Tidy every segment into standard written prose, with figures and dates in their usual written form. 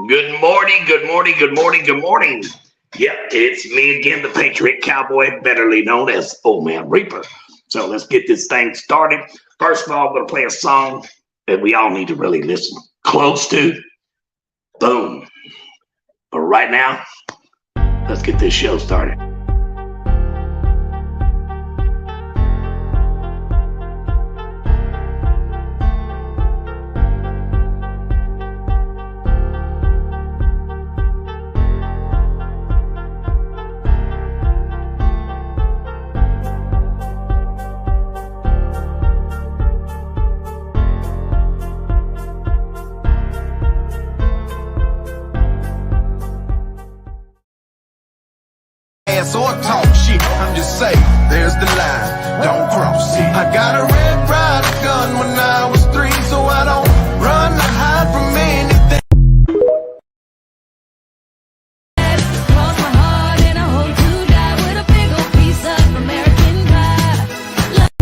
Good morning, good morning, good morning, good morning. Yep, it's me again, the Patriot Cowboy, betterly known as Old Man Reaper. So let's get this thing started. First of all, I'm going to play a song that we all need to really listen close to. Boom. But right now, let's get this show started. Or talk shit, I'm just saying, there's the line, don't cross it. I got a Red Ryder gun when I was 3, so I don't run or hide from anything. Cross my heart and I hope to die with a big old piece of American pie.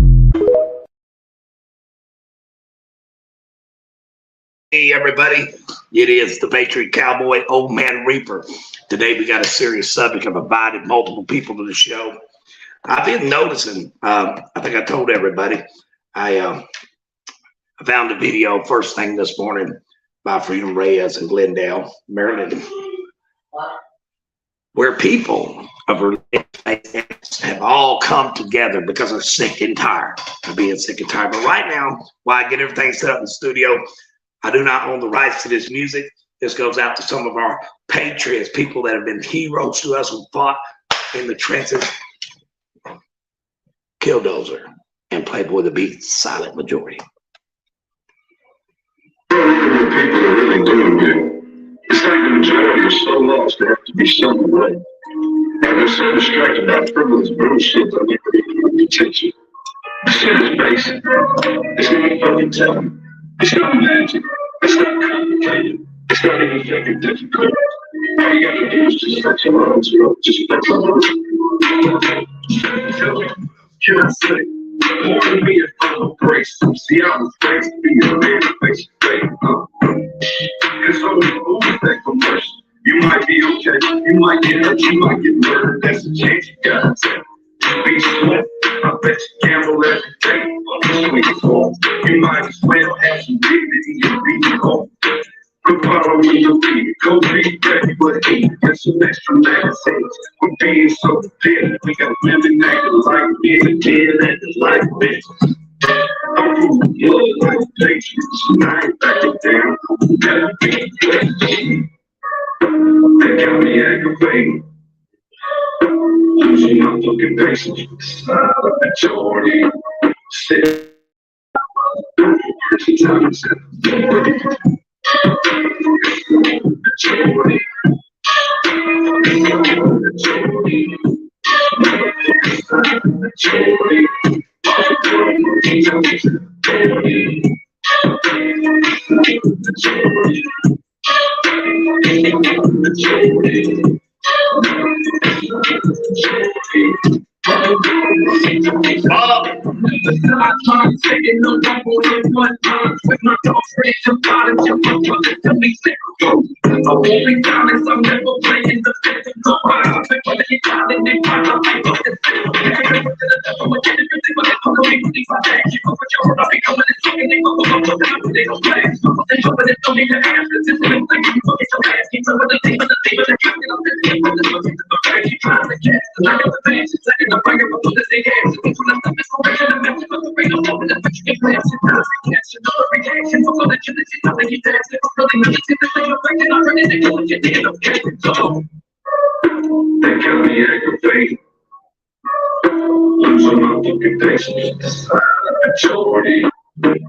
Hey everybody, it is the Patriot Cowboy, Old Man Reaper. Today we got a serious subject. I've invited multiple people to the show. I've been noticing, I think I told everybody, I found a video first thing this morning by Freedom Reyes in Glendale, Maryland, where people of religious faiths have all come together because they're sick and tired of being sick and tired. But right now, while I get everything set up in the studio, I do not own the rights to this music. This goes out to some of our patriots, people that have been heroes to us who fought in the trenches. Killdozer and Playboy the Beat, silent majority. People are really doing good. It's like the majority are so lost they have to be shown the way. And they're so distracted by frivolous bullshit that they don't even attention. The shit is basic. It's not fucking telling. It's not magic. It's not complicated. It's not even fucking difficult. All you gotta do is just let your arms go. Just let your arms go. Can I say, more than me and follow grace. See, I was raised to be a man face to face. It's only fools that come first. You might be okay. You might get hurt. You might get murdered. That's a chance you gotta take. Be sweat. I bet you gamble every day. On the sweet home. You might as well have some dignity and be home. Go follow me, your feet. Go be ready, but eat. Get some extra magazines. We're being so fit. We got women acting like men, men acting like men. I'm moving blood like Patriots. I ain't backing down. Gotta be ready. They got me aggravated. Losing my fucking patience. Silent majority. Still. Times at the door. Majority. I tried to take it no double in one time. With my dogs ready to bottom, jump up, to me, go. I won't be honest, I'm never playing the fifth. So I'm going to get out and they find out I love this. I'm going to the devil, I'm going to get it, but I'm going to be my dad. You know what you're about, I'm going to take it, they go, they don't play. They jump in, don't need to ask, this is the thing, you know, it's a ass. Keep some of the thing, but the thing, but the captain, I'm just keep on this one, the bag, you trying to get. The lack of the fans, it's like in the fire, but this thing hands. It's one of the misfortune, the message of the rain, I'm over the bitch, get plans, it's not a reaction, no reaction, so that you didn't see nothing, you dance, it's really not, it's the thing, I'm breaking, I'm ready to go, you did, I'm getting so. They got me aggravated. Losing my fucking patience. Silent majority.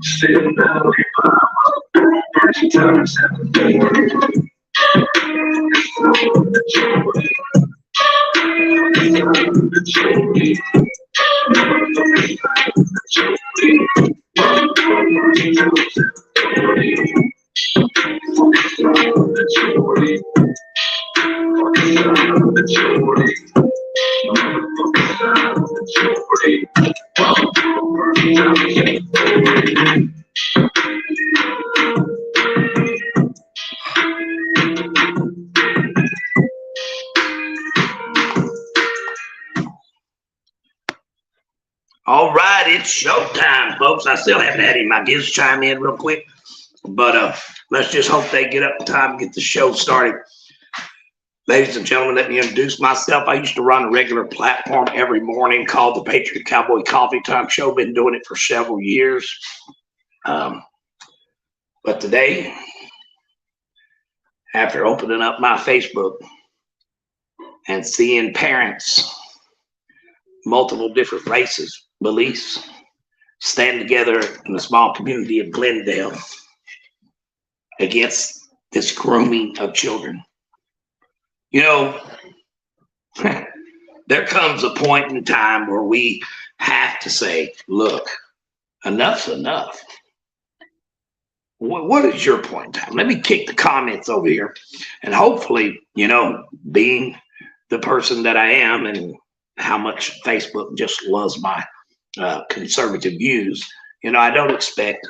Sitting out in my first times at the door. Silent majority. Silent majority. It's showtime, folks. I still haven't had any of my guests chime in real quick, but let's just hope they get up in time to get the show started. Ladies and gentlemen, let me introduce myself. I used to run a regular platform every morning called the Patriot Cowboy Coffee Time Show. Been doing it for several years. But today, after opening up my Facebook and seeing parents, multiple different races, beliefs, stand together in the small community of Glendale against this grooming of children. You know, there comes a point in time where we have to say, look, enough's enough. What is your point in time? Let me kick the comments over here. And hopefully, you know, being the person that I am and how much Facebook just loves my conservative views, you know, I don't expect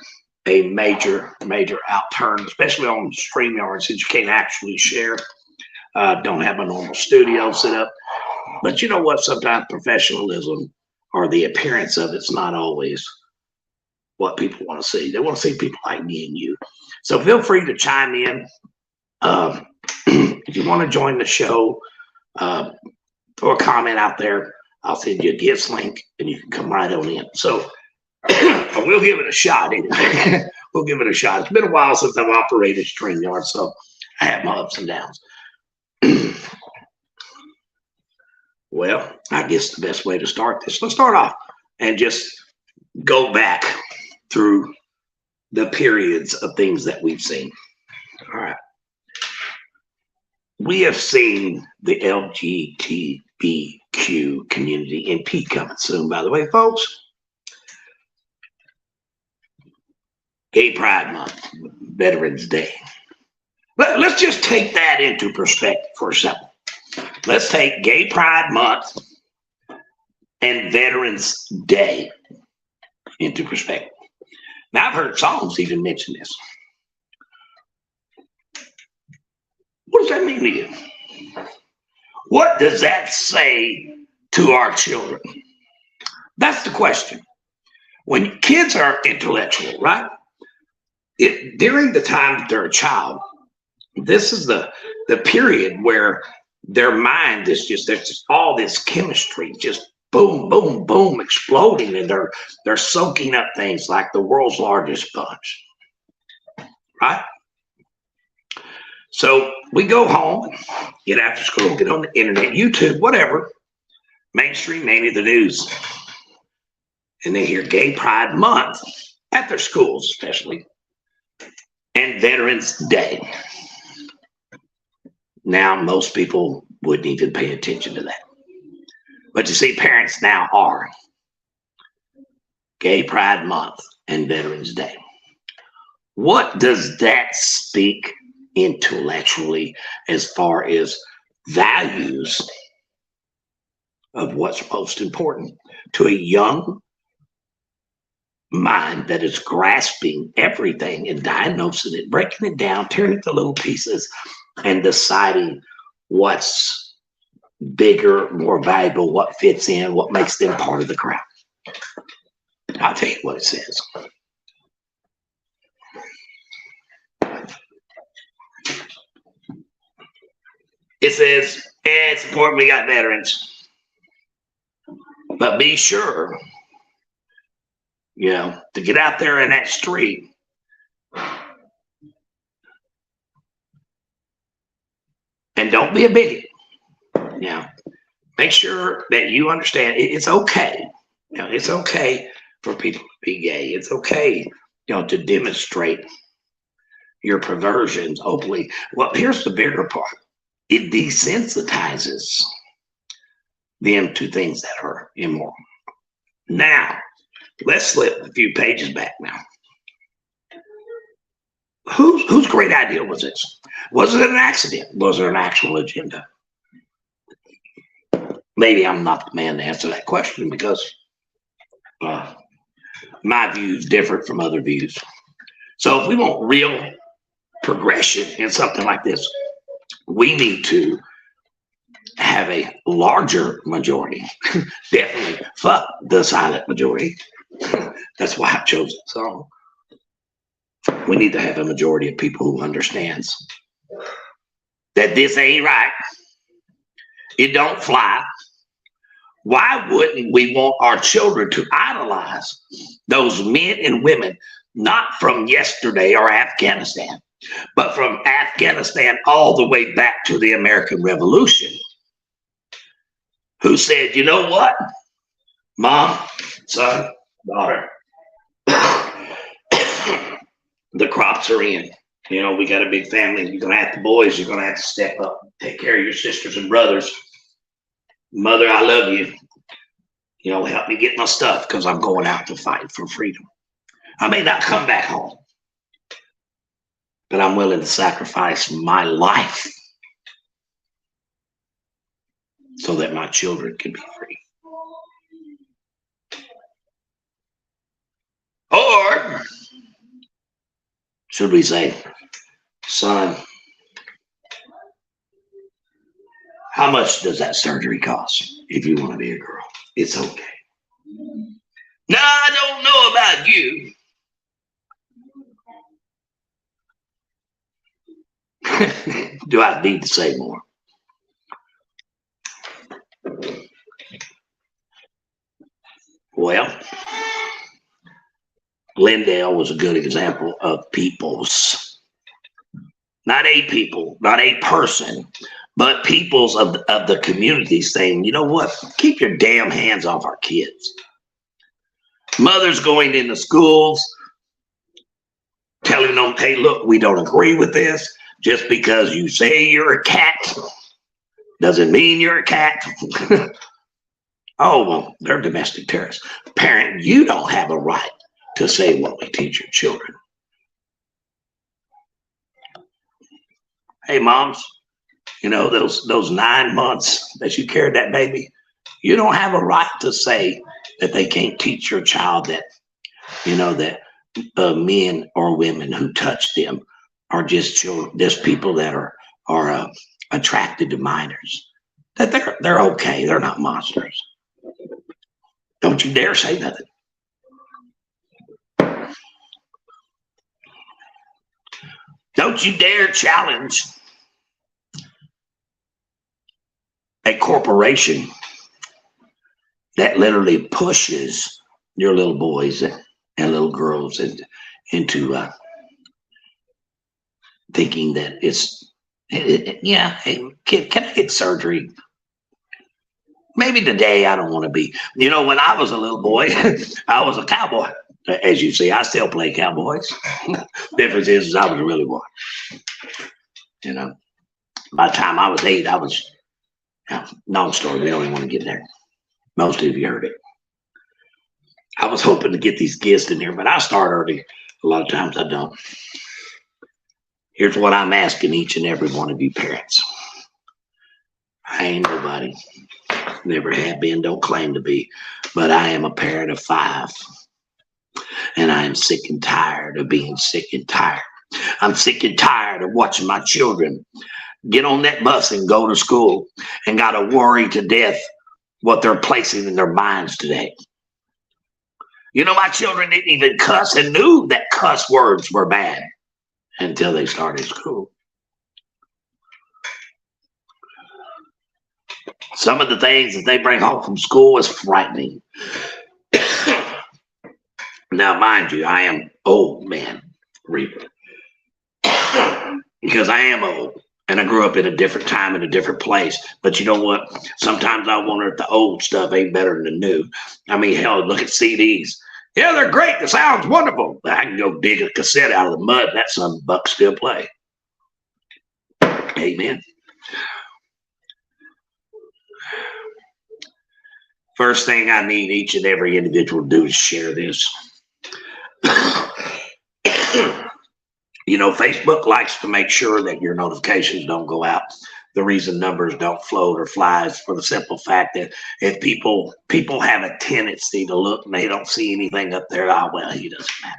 a major outturn, especially on StreamYard, since you can't actually share. Don't have a normal studio set up. But you know what? Sometimes professionalism or the appearance of it's not always what people want to see. They want to see people like me and you. So feel free to chime in. If you want to join the show, throw a comment out there. I'll send you a gifts link and you can come right on in. So we'll give it a shot. Anyway. We'll give it a shot. It's been a while since I've operated StreamYard, so I have my ups and downs. Well, I guess the best way to start this, let's start off and just go back through the periods of things that we've seen. All right. We have seen the LGBTQ community in P coming soon, by the way, folks. Gay Pride Month, Veterans Day. Let's just take that into perspective for a second. Let's take Gay Pride Month and Veterans Day into perspective. Now, I've heard songs even mention this. What does that mean to you? What does that say to our children? That's the question. When kids are intellectual, right? During the time that they're a child, this is the period where their mind is just, there's just all this chemistry, just boom, boom, boom, exploding, and they're soaking up things like the world's largest sponge, right? So we go home, get after school, get on the internet, YouTube, whatever, mainstream, maybe the news, and they hear Gay Pride Month at their schools, especially, and Veterans Day. Now, most people wouldn't even pay attention to that. But you see, parents now are. Gay Pride Month and Veterans Day. What does that speak intellectually as far as values of what's most important to a young mind that is grasping everything and diagnosing it, breaking it down, tearing it to little pieces, and deciding what's bigger, more valuable, what fits in, what makes them part of the crowd? I'll tell you what it says. It says, it's important we got veterans, but be sure, you know, to get out there in that street and don't be a bigot. Now, make sure that you understand it's okay. You know, it's okay for people to be gay. It's okay, you know, to demonstrate your perversions openly. Well, here's the bigger part. It desensitizes them to things that are immoral. Now, let's slip a few pages back now. Whose great idea was this? Was it an accident? Was there an actual agenda? Maybe I'm not the man to answer that question because my view is different from other views. So if we want real progression in something like this, we need to have a larger majority. Definitely fuck the silent majority. That's why I chose the song. We need to have a majority of people who understands that this ain't right. It don't fly. Why wouldn't we want our children to idolize those men and women, not from yesterday or Afghanistan, but from Afghanistan all the way back to the American Revolution, who said, you know what, mom, son, daughter, the crops are in. You know, we got a big family. You're going to have the boys. You're going to have to step up, take care of your sisters and brothers. Mother, I love you. You know, help me get my stuff because I'm going out to fight for freedom. I may not come back home, but I'm willing to sacrifice my life so that my children can be free. Or should we say, son, how much does that surgery cost if you want to be a girl? It's okay. No, I don't know about you. Do I need to say more? Well, Lindell was a good example of peoples, not a people, not a person, but peoples of the community saying, you know what, keep your damn hands off our kids. Mothers going into schools, telling them, hey, look, we don't agree with this. Just because you say you're a cat doesn't mean you're a cat. Oh, well, they're domestic terrorists. Parent, you don't have a right to say what we teach your children. Hey, moms, you know, those 9 months that you carried that baby, you don't have a right to say that they can't teach your child that, you know, that men or women who touch them are just children, just people that are attracted to minors. That they're okay. They're not monsters. Don't you dare say nothing. Don't you dare challenge a corporation that literally pushes your little boys and little girls into thinking that yeah, hey, kid, can I get surgery? Maybe today I don't want to be. You know, when I was a little boy, I was a cowboy. As you see, I still play cowboys. Difference is I was really one. You know, by the time I was 8, I was, long story, we don't even want to get there. Most of you heard it. I was hoping to get these guests in here, but I start early. A lot of times I don't. Here's what I'm asking each and every one of you parents. I ain't nobody. Never have been, don't claim to be. But I am a parent of 5. And I am sick and tired of being sick and tired. I'm sick and tired of watching my children get on that bus and go to school and got to worry to death what they're placing in their minds today. You know, my children didn't even cuss and knew that cuss words were bad until they started school. Some of the things that they bring home from school is frightening. Now, mind you, I am old man Reaper. Because I am old. And I grew up in a different time in a different place. But you know what? Sometimes I wonder if the old stuff ain't better than the new. I mean, hell, look at CDs. Yeah, they're great. The sound's wonderful. I can go dig a cassette out of the mud. That son buck still play. Amen. First thing I need each and every individual to do is share this. You know, Facebook likes to make sure that your notifications don't go out. The reason numbers don't float or fly is for the simple fact that if people have a tendency to look and they don't see anything up there, oh, well, he doesn't matter.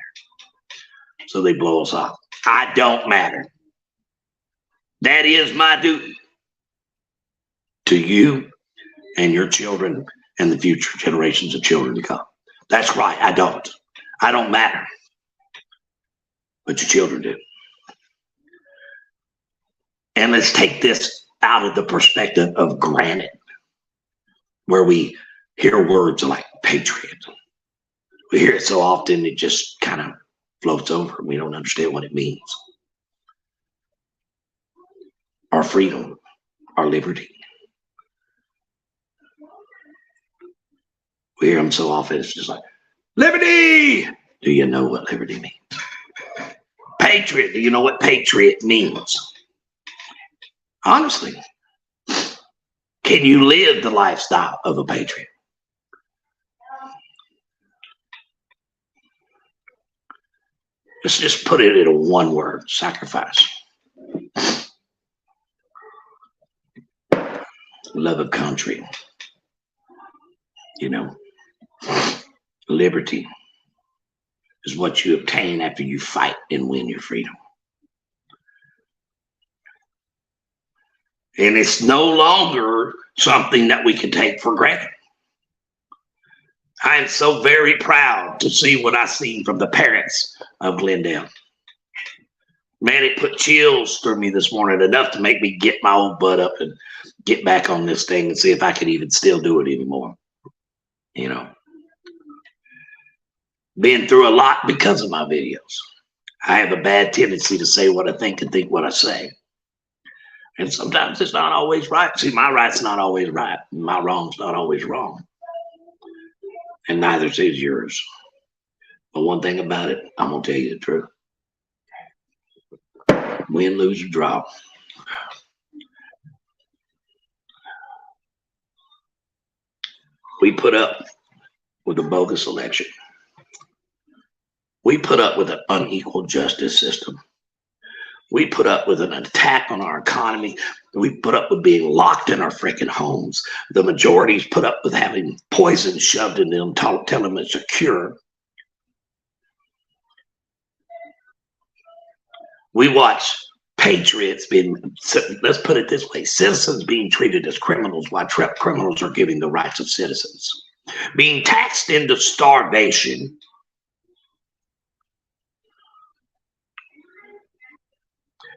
So they blow us off. I don't matter. That is my duty to you and your children and the future generations of children to come. That's right. I don't. I don't matter. But your children do. And let's take this out of the perspective of granted, where we hear words like patriot. We hear it so often it just kind of floats over. We don't understand what it means. Our freedom, our liberty. We hear them so often, it's just like, liberty! Do you know what liberty means? Patriot, do you know what patriot means? Honestly, can you live the lifestyle of a patriot? Let's just put it in a one word: sacrifice. Love of country. You know, liberty is what you obtain after you fight and win your freedom. And it's no longer something that we can take for granted. I am so very proud to see what I've seen from the parents of Glendale. Man, it put chills through me this morning, enough to make me get my old butt up and get back on this thing and see if I could even still do it anymore. You know, been through a lot because of my videos. I have a bad tendency to say what I think and think what I say. And sometimes it's not always right. See, my right's not always right. My wrong's not always wrong. And neither is yours. But one thing about it, I'm going to tell you the truth. Win, lose, or draw. We put up with a bogus election. We put up with an unequal justice system. We put up with an attack on our economy. We put up with being locked in our freaking homes. The majorities put up with having poison shoved in them, telling them it's a cure. We watch patriots being, let's put it this way, citizens being treated as criminals while criminals are given the rights of citizens. Being taxed into starvation.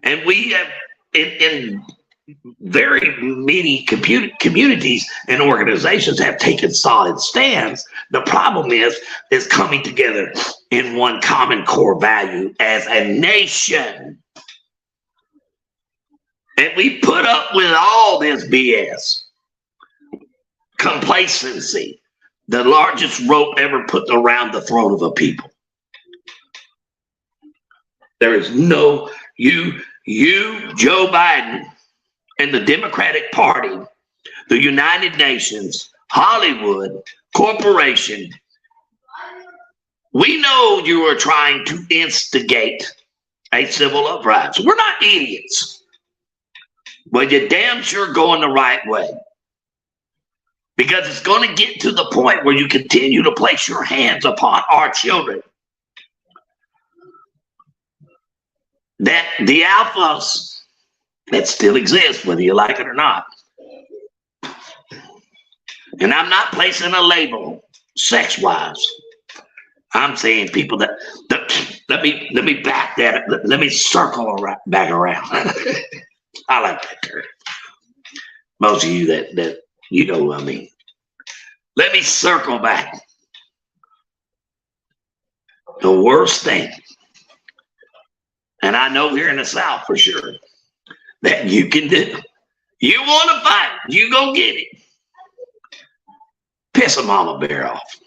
And we have, in very many communities and organizations have taken solid stands. The problem is coming together in one common core value as a nation. And we put up with all this BS. Complacency, the largest rope ever put around the throat of a people. There is no, you, Joe Biden, and the Democratic Party, the United Nations, Hollywood, corporation, we know you are trying to instigate a civil uprising. We're not idiots. But you're damn sure going the right way. Because it's going to get to the point where you continue to place your hands upon our children. That the alphas that still exist, whether you like it or not. And I'm not placing a label sex-wise. I'm saying people that let me back that, let me circle back around. I like that term. Most of you that you know what I mean. Let me circle back. The worst thing, and I know here in the South for sure, that you can do. You want to fight, you go get it. Piss a mama bear off.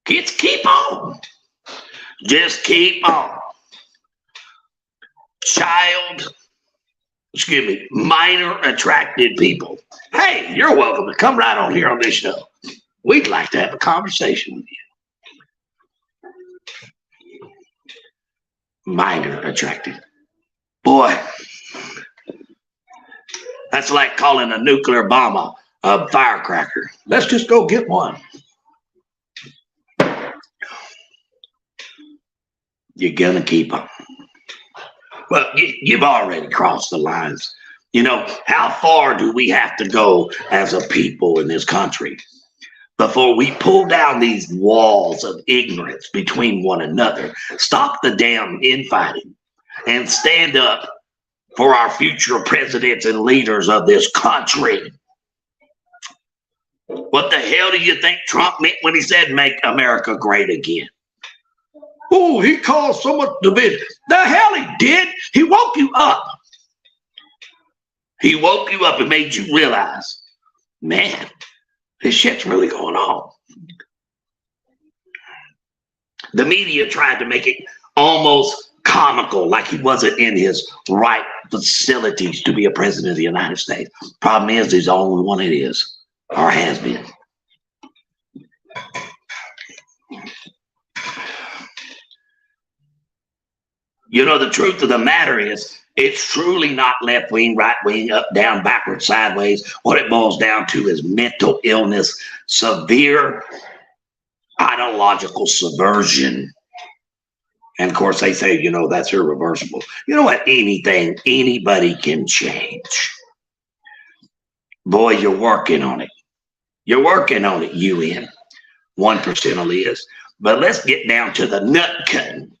Kids, keep on. Just keep on. Minor attracted people. Hey, you're welcome to come right on here on this show. We'd like to have a conversation with you. Minor attracted. Boy, that's like calling a nuclear bomb a firecracker. Let's just go get one. You're gonna keep them. Well, you've already crossed the lines. You know, how far do we have to go as a people in this country before we pull down these walls of ignorance between one another, stop the damn infighting, and stand up for our future presidents and leaders of this country. What the hell do you think Trump meant when he said make America great again? Oh, he caused so much division. The hell he did. He woke you up. He woke you up and made you realize, man, this shit's really going on. The media tried to make it almost comical, like he wasn't in his right facilities to be a president of the United States. Problem is, he's the only one it is, or has been. You know, the truth of the matter is, it's truly not left wing, right wing, up, down, backward, sideways. What it boils down to is mental illness, severe ideological subversion. And of course, they say, you know, that's irreversible. You know what? Anything, anybody can change. Boy, you're working on it. You're working on it, UN. 1% is. But let's get down to the nut cutting.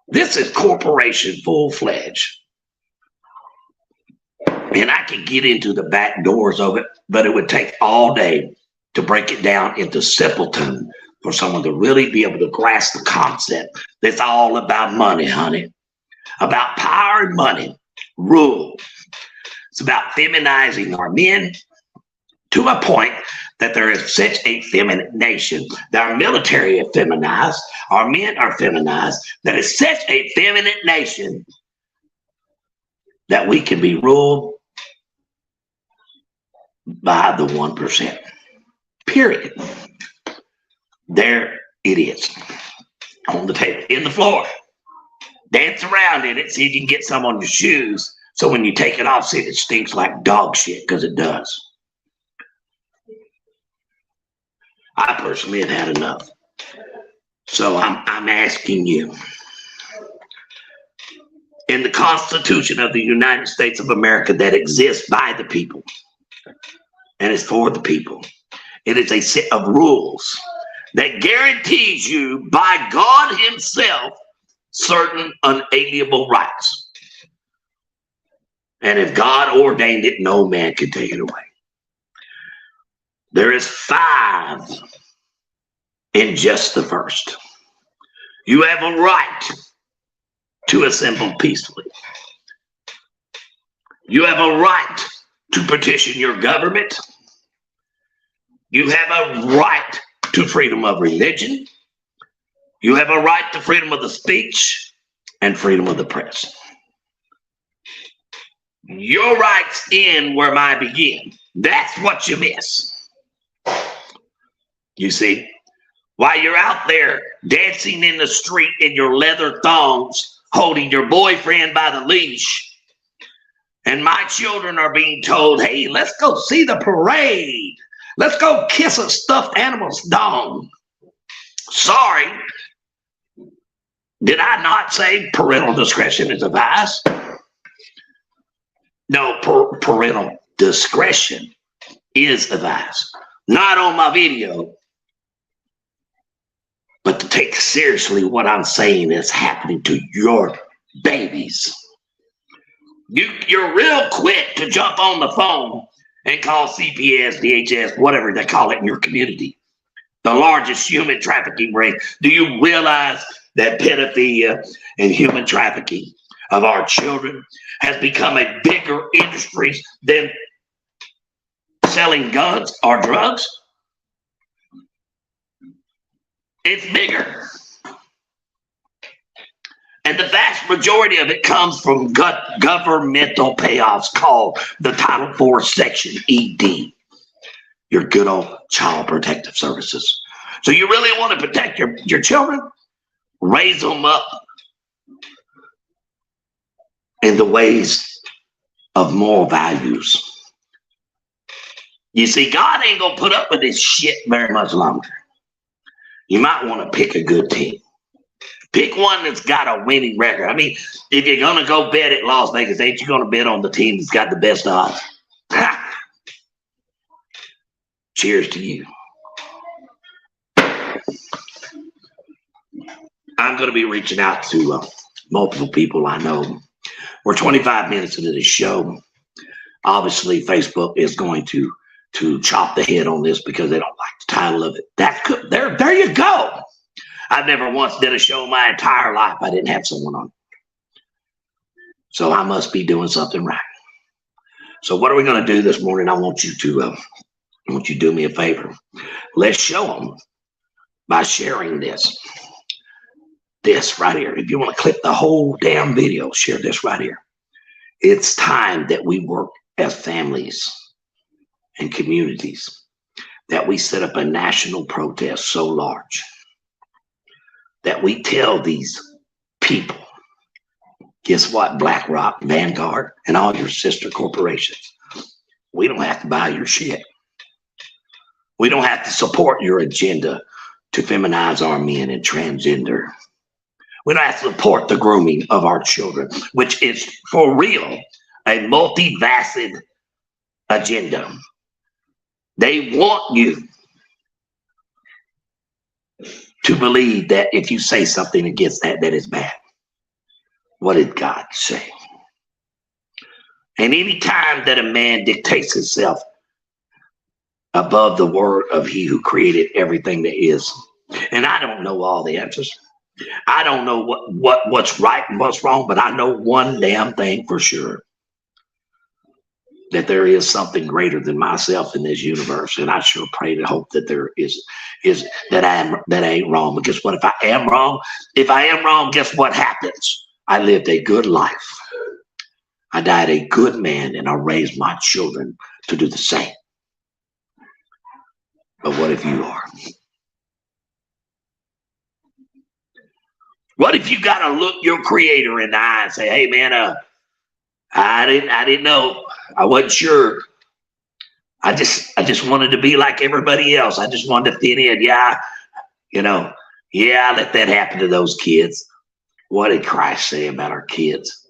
This is corporation full-fledged. And I could get into the back doors of it, but it would take all day to break it down into simpleton for someone to really be able to grasp the concept. It's all about money, honey. About power and money. Rule. It's about feminizing our men to a point that there is such a feminine nation, that our military is feminized, our men are feminized, that is such a feminine nation that we can be ruled by the 1%. Period. There it is. On the table, in the floor. Dance around in it, see if you can get some on your shoes, so when you take it off, see it stinks like dog shit, because it does. I personally have had enough. So I'm asking you, in the Constitution of the United States of America that exists by the people and is for the people, it is a set of rules that guarantees you by God himself certain unalienable rights. And if God ordained it, no man can take it away. There is 5 in just the first. You have a right to assemble peacefully. You have a right to petition your government. You have a right to freedom of religion. You have a right to freedom of the speech and freedom of the press. Your rights end where mine begin. That's what you miss. You see, while you're out there dancing in the street in your leather thongs, holding your boyfriend by the leash, and my children are being told, hey, let's go see the parade. Let's go kiss a stuffed animal's dong. Sorry. Did I not say parental discretion is advised? No, parental discretion is advised. Not on my video. But to take seriously what I'm saying is happening to your babies. You're real quick to jump on the phone and call CPS, DHS, whatever they call it in your community, the largest human trafficking ring. Do you realize that pedophilia and human trafficking of our children has become a bigger industry than selling guns or drugs? It's bigger. And the vast majority of it comes from governmental payoffs called the Title IV Section ED, your good old Child Protective Services. So you really want to protect your children? Raise them up in the ways of moral values. You see, God ain't going to put up with this shit very much longer. You might want to pick a good team. Pick one that's got a winning record. I mean, if you're going to go bet at Las Vegas, ain't you going to bet on the team that's got the best odds? Cheers to you. I'm going to be reaching out to multiple people I know. We're 25 minutes into the show. Obviously, Facebook is going to chop the head on this because they don't like the title of it. That's good. There you go. I've never once did a show my entire life I didn't have someone on. So I must be doing something right. So what are we going to do this morning? I want you to do me a favor. Let's show them by sharing this right here. If you want to clip the whole damn video, share this right here. It's time that we work as families and communities, that we set up a national protest so large that we tell these people, guess what, BlackRock, Vanguard, and all your sister corporations, we don't have to buy your shit. We don't have to support your agenda to feminize our men and transgender. We don't have to support the grooming of our children, which is for real a multifaceted agenda. They want you to believe that if you say something against that, that is bad. What did God say? And any time that a man dictates himself above the word of he who created everything that is, and I don't know all the answers. I don't know what's right and what's wrong, but I know one damn thing for sure. That there is something greater than myself in this universe. And I sure pray and hope that there is that I ain't wrong. But guess what? If I am wrong, guess what happens? I lived a good life. I died a good man, and I raised my children to do the same. But what if you are? What if you got to look your creator in the eye and say, hey man, I didn't know. I wasn't sure. I just wanted to be like everybody else. I just wanted to fit in. Yeah, I let that happen to those kids. What did Christ say about our kids?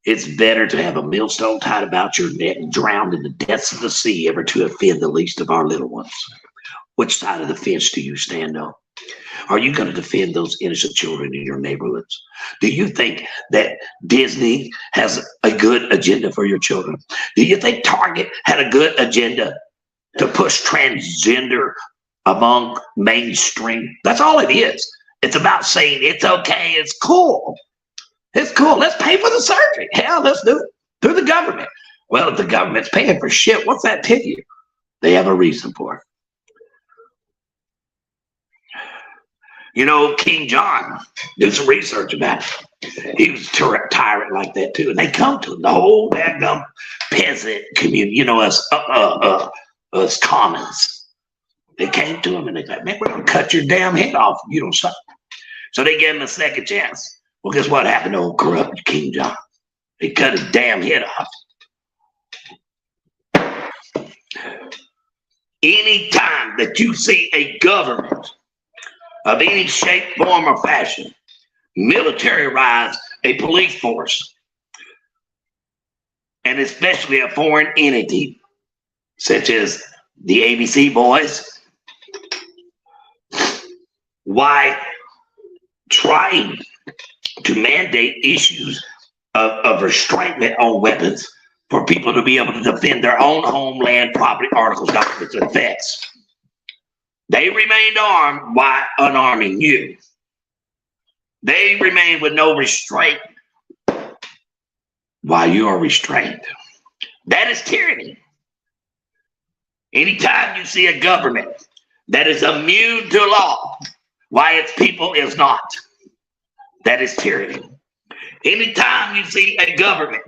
It's better to have a millstone tied about your neck and drowned in the depths of the sea ever to offend the least of our little ones. Which side of the fence do you stand on? Are you going to defend those innocent children in your neighborhoods? Do you think that Disney has a good agenda for your children? Do you think Target had a good agenda to push transgender among mainstream? That's all it is. It's about saying it's okay, it's cool. It's cool. Let's pay for the surgery. Hell, let's do it through the government. Well, if the government's paying for shit, what's that to you? They have a reason for it. King John, do some research about it. He was a tyrant like that too. And they come to him, the whole daggum peasant community, us commons. They came to him and they thought, man, we're going to cut your damn head off if you don't stop. So they gave him a second chance. Well, guess what happened to old corrupt King John? They cut his damn head off. Anytime that you see a government of any shape, form, or fashion militarize a police force, and especially a foreign entity such as the ABC boys, why trying to mandate issues of restraint on weapons for people to be able to defend their own homeland, property, articles, documents, and effects? They remained armed while unarming you. They remain with no restraint while you are restrained. That is tyranny. Anytime you see a government that is immune to law, why its people is not, that is tyranny. Anytime you see a government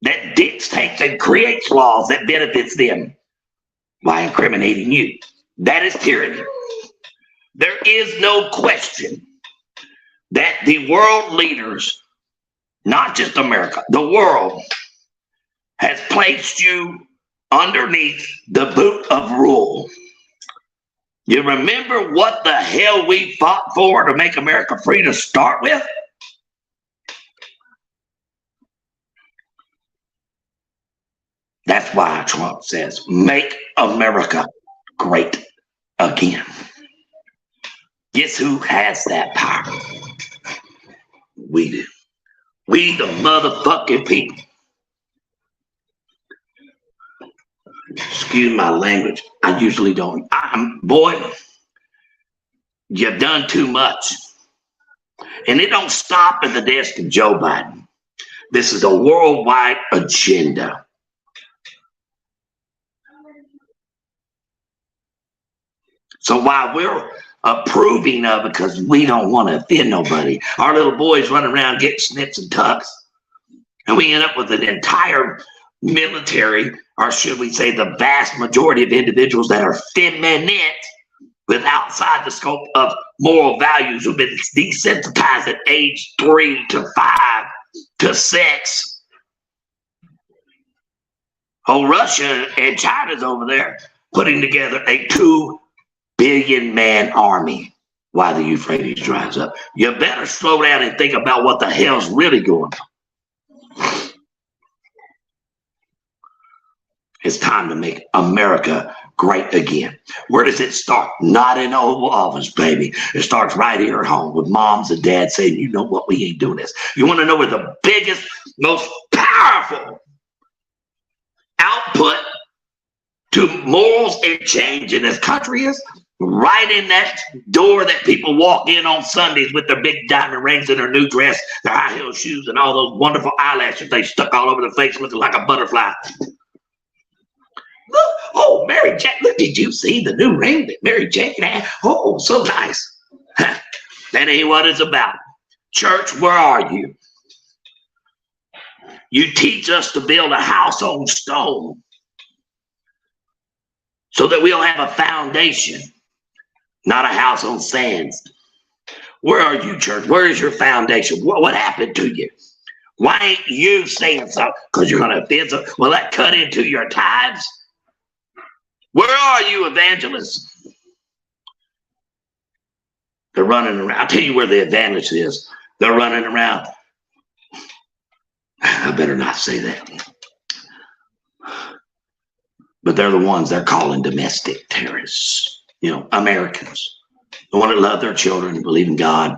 that dictates and creates laws that benefits them, by incriminating you, that is tyranny. There is no question that the world leaders, not just America, the world has placed you underneath the boot of rule. You remember what the hell we fought for to make America free to start with? That's why Trump says, make America great again. Guess who has that power? We do. We the motherfucking people. Excuse my language. I usually don't. Boy, you've done too much. And it don't stop at the desk of Joe Biden. This is a worldwide agenda. So while we're approving of it because we don't want to offend nobody, our little boys running around getting snips and tucks, and we end up with an entire military, or should we say the vast majority of individuals that are feminine with outside the scope of moral values who've been desensitized at age 3 to 5 to 6. Oh, Russia and China's over there putting together a 2 billion man army while the Euphrates dries up. You better slow down and think about what the hell's really going on. It's time to make America great again. Where does it start? Not in the Oval Office, baby. It starts right here at home with moms and dads saying, you know what, we ain't doing this. You want to know where the biggest, most powerful output to morals and change in this country is? Right in that door that people walk in on Sundays with their big diamond rings and their new dress, their high heel shoes, and all those wonderful eyelashes they stuck all over the face looking like a butterfly. Look, oh, Mary Jane, look, did you see the new ring that Mary Jane had? Oh, so nice. That ain't what it's about. Church, where are you? You teach us to build a house on stone so that we'll have a foundation, not a house on sands. Where are you, church? Where is your foundation? What happened to you? Why ain't you saying something? Because you're going to offend some. Will that cut into your tithes? Where are you, evangelists? They're running around. I'll tell you where the advantage is. They're running around. I better not say that. But they're the ones they're calling domestic terrorists. You know, Americans. The one that love their children, believe in God,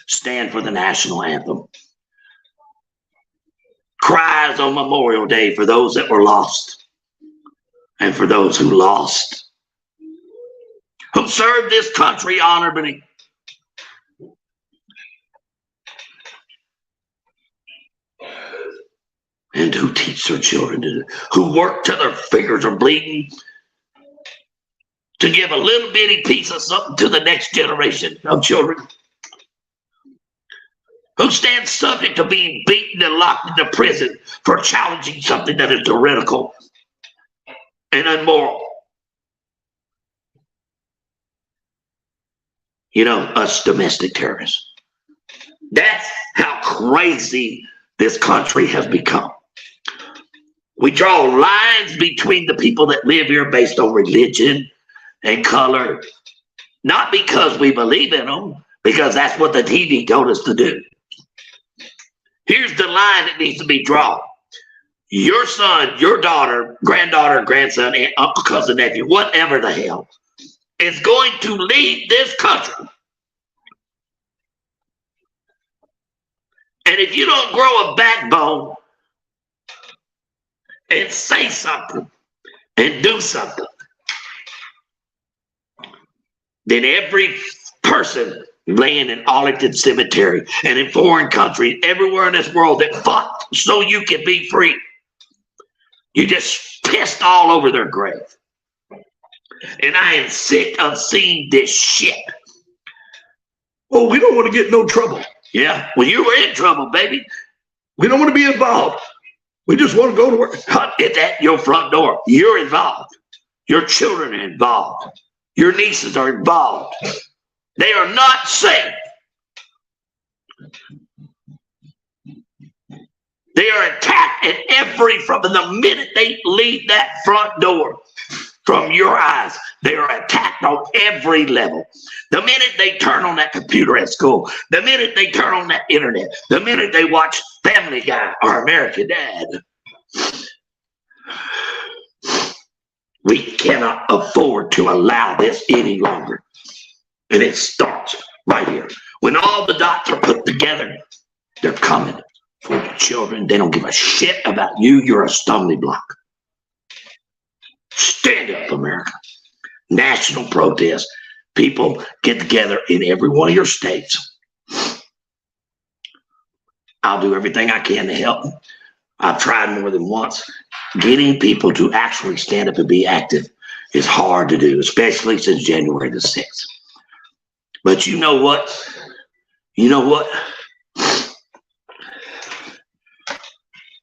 stand for the national anthem. Cries on Memorial Day for those that were lost. And for those who lost, who served this country honorably. And who teach their children to do, who work till their fingers are bleeding to give a little bitty piece of something to the next generation of children. Who stand subject to being beaten and locked into prison for challenging something that is heretical and immoral. You know, us domestic terrorists. That's how crazy this country has become. We draw lines between the people that live here based on religion and color, not because we believe in them, because that's what the TV told us to do. Here's the line that needs to be drawn. Your son, your daughter, granddaughter, grandson, aunt, uncle, cousin, nephew, whatever the hell, is going to lead this country. And if you don't grow a backbone and say something and do something, then every person laying in Arlington Cemetery and in foreign countries, everywhere in this world that fought so you can be free, you just pissed all over their grave. And I am sick of seeing this shit. Well, we don't want to get in no trouble. Yeah, well, you were in trouble, baby. We don't want to be involved. We just want to go to work. It's at your front door. You're involved. Your children are involved. Your nieces are involved. They are not safe. They are attacked from the minute they leave that front door. From your eyes, they are attacked on every level. The minute they turn on that computer at school, the minute they turn on that internet, the minute they watch Family Guy or American Dad, we cannot afford to allow this any longer. And it starts right here. When all the dots are put together, they're coming for your children. They don't give a shit about you. You're a stumbling block. Stand up, America. National protest. People get together in every one of your states. I'll do everything I can to help. I've tried more than once. Getting people to actually stand up and be active is hard to do, especially since January the 6th. But you know what? You know what?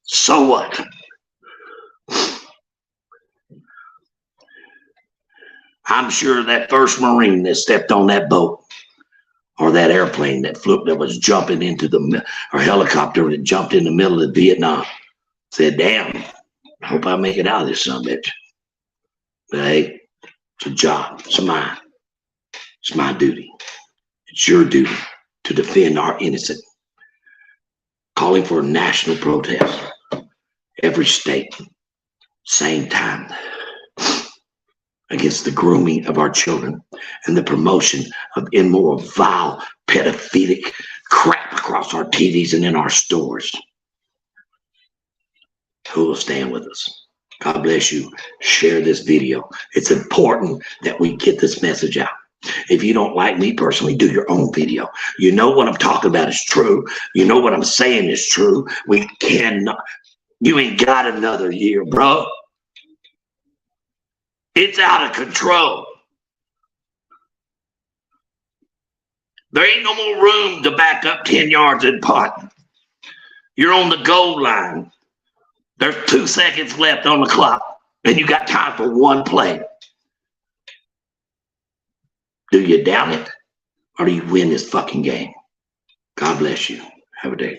So what? I'm sure that first Marine that stepped on that boat or that airplane that flew, that was jumping into the, or helicopter that jumped in the middle of Vietnam said, damn, I hope I make it out of this son of a bitch. But hey, it's a job. It's mine. It's my duty. It's your duty to defend our innocent. Calling for a national protest. Every state, same time, against the grooming of our children and the promotion of immoral, vile, pedophilic crap across our TVs and in our stores. Who will stand with us? God bless you. Share this video. It's important that we get this message out. If you don't like me personally, do your own video. You know what I'm talking about is true. You know what I'm saying is true. We cannot. You ain't got another year, bro. It's out of control. There ain't no more room to back up 10 yards in pot. You're on the goal line. There's 2 seconds left on the clock, and you got time for one play. Do you down it, or do you win this fucking game? God bless you. Have a day.